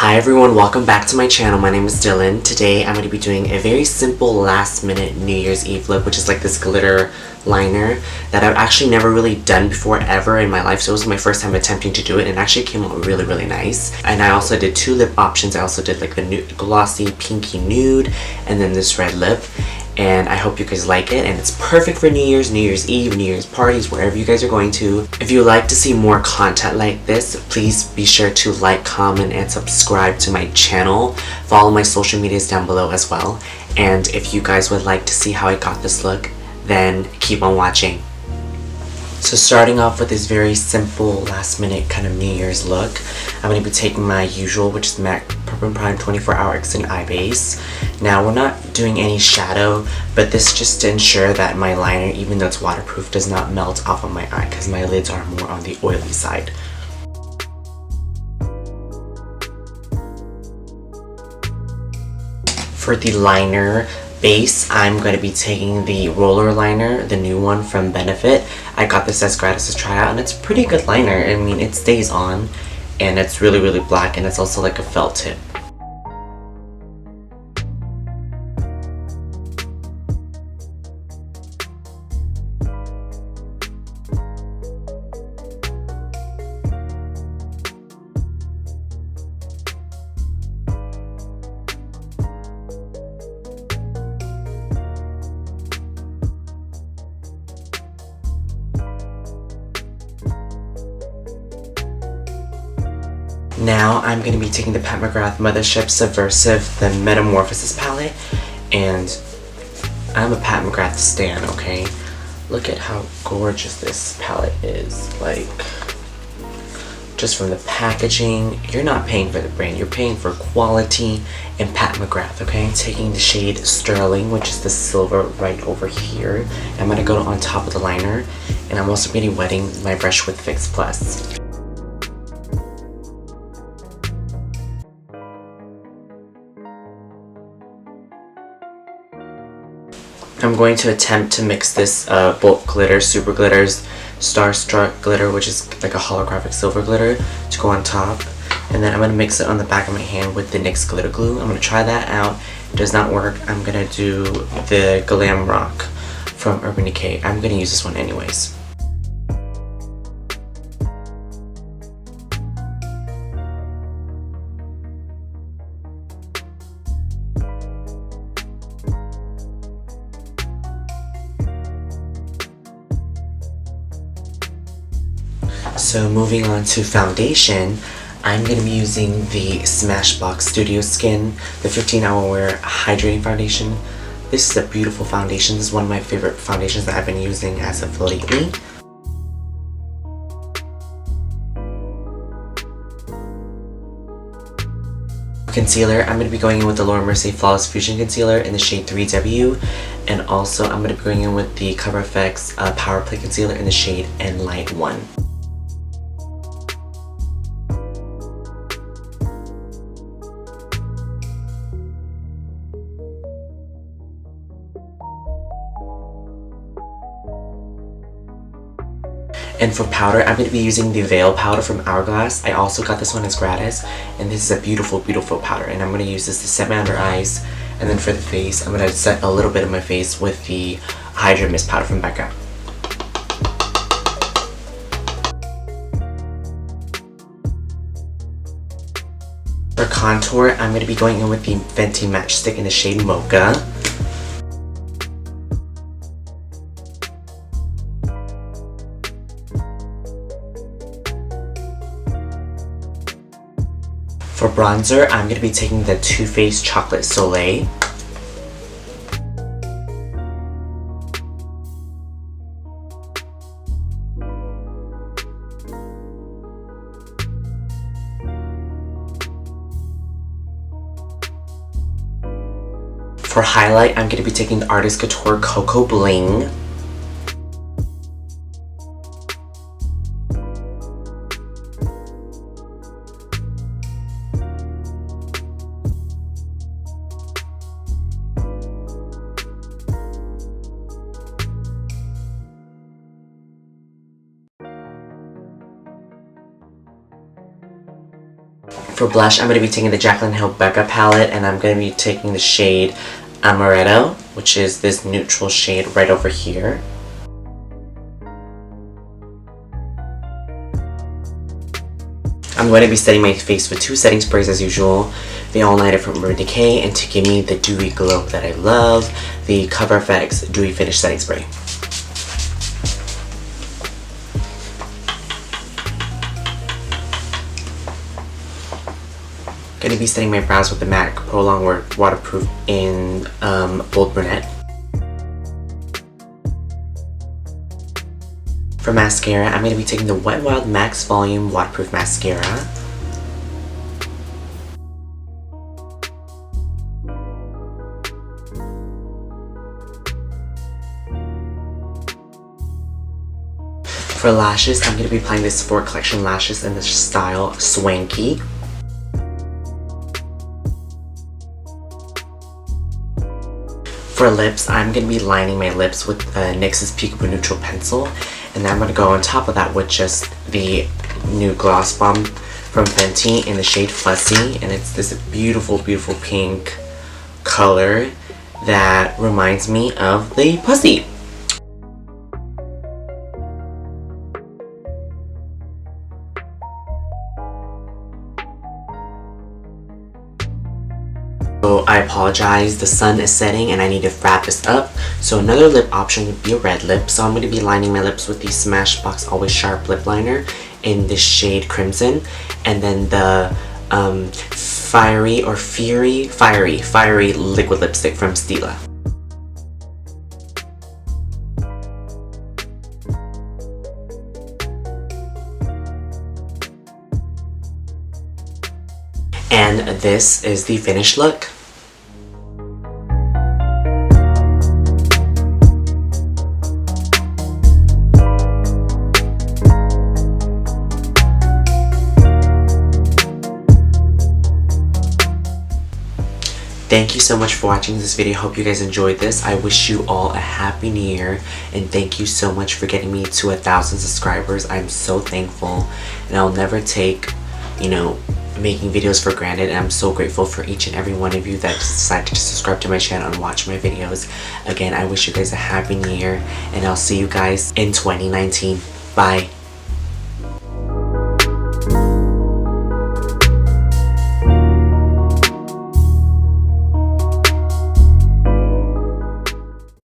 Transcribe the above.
Hi everyone, welcome back to my channel. My name is Dylan. Today I'm going to be doing a very simple last minute New Year's Eve look, which is like this glitter liner that I've actually never really done before ever in my life. So it was my first time attempting to do it, and it actually came out really nice. And I also did two lip options. I also did like the nude, glossy pinky nude, and then this red lip. And I hope you guys like it, and it's perfect for New Year's Eve, New Year's parties, wherever you guys are going to. If you would like to see more content like this, please be sure to like, comment, and subscribe to my channel. Follow my social medias down below as well. And if you guys would like to see how I got this look, then keep on watching. So starting off with this very simple last minute kind of New Year's look, I'm going to be taking my usual, which is MAC Purple Prime 24-Hour Extended Eye Base. Now we're not doing any shadow, but this just to ensure that my liner, even though it's waterproof, does not melt off of my eye because my lids are more on the oily side. For the liner base, I'm going to be taking the roller liner, the new one from Benefit. I got this as gratis to try out, and it's a pretty good liner. I mean, it stays on, and it's really black, and it's also like a felt tip. Now I'm going to be taking the Pat McGrath Mothership Subversive, the Metamorphosis palette, and I'm a Pat McGrath stan, okay? Look at how gorgeous this palette is. Like, just from the packaging, you're not paying for the brand, you're paying for quality and Pat McGrath, okay? I'm taking the shade Sterling, which is the silver right over here. I'm going to go on top of the liner, and I'm also going to be wetting my brush with Fix Plus. I'm going to attempt to mix this bulk glitter, Super Glitter's Starstruck glitter, which is like a holographic silver glitter, to go on top. And then I'm going to mix it on the back of my hand with the NYX glitter glue. I'm going to try that out. If it does not work, I'm going to do the Glam Rock from Urban Decay. I'm going to use this one anyways. So moving on to foundation, I'm going to be using the Smashbox Studio Skin, the 15-Hour Wear Hydrating Foundation. This is a beautiful foundation. This is one of my favorite foundations that I've been using as of lately. Concealer, I'm going to be going in with the Mercier Flawless Fusion Concealer in the shade 3W, and also I'm going to be going in with the Cover FX Power Play Concealer in the shade N Light 1. And for powder, I'm going to be using the Veil powder from Hourglass. I also got this one as gratis, and this is a beautiful powder, and I'm going to use this to set my under eyes. And then for the face, I'm going to set a little bit of my face with the Hydra Mist powder from Becca. For contour, I'm going to be going in with the Fenty Matchstix in the shade Mocha. For bronzer, I'm going to be taking the Too Faced Chocolate Soleil. For highlight, I'm going to be taking the Artist Couture Coco Bling. For blush, I'm going to be taking the Jaclyn Hill Becca palette, and I'm going to be taking the shade Amaretto, which is this neutral shade right over here. I'm going to be setting my face with 2 setting sprays as usual. The All Nighter from Decay, and to give me the dewy glow that I love, the Cover FX Dewy Finish Setting Spray. Going to be setting my brows with the MAC Prolongwear Waterproof in Bold Brunette. For mascara, I'm going to be taking the Wet n Wild Max Volume Waterproof Mascara. For lashes, I'm going to be applying this Sport Collection lashes in the style Swanky. For lips, I'm going to be lining my lips with NYX's Peakaboo Neutral Pencil, and then I'm going to go on top of that with just the new Gloss Bomb from Fenty in the shade Fussy, and it's this beautiful, beautiful pink color that reminds me of the pussy. So I apologize, the sun is setting and I need to wrap this up. So another lip option would be a red lip. So I'm going to be lining my lips with the Smashbox Always Sharp Lip Liner in this shade Crimson. And then the Fiery Liquid Lipstick from Stila. And this is the finished look. Thank you so much for watching this video. Hope you guys enjoyed this. I wish you all a happy new year, and thank you so much for getting me to 1,000 subscribers. I'm so thankful, and I'll never take, making videos for granted, and I'm so grateful for each and every one of you that decided to subscribe to my channel and watch my videos. Again, I wish you guys a happy new year, and I'll see you guys in 2019. Bye.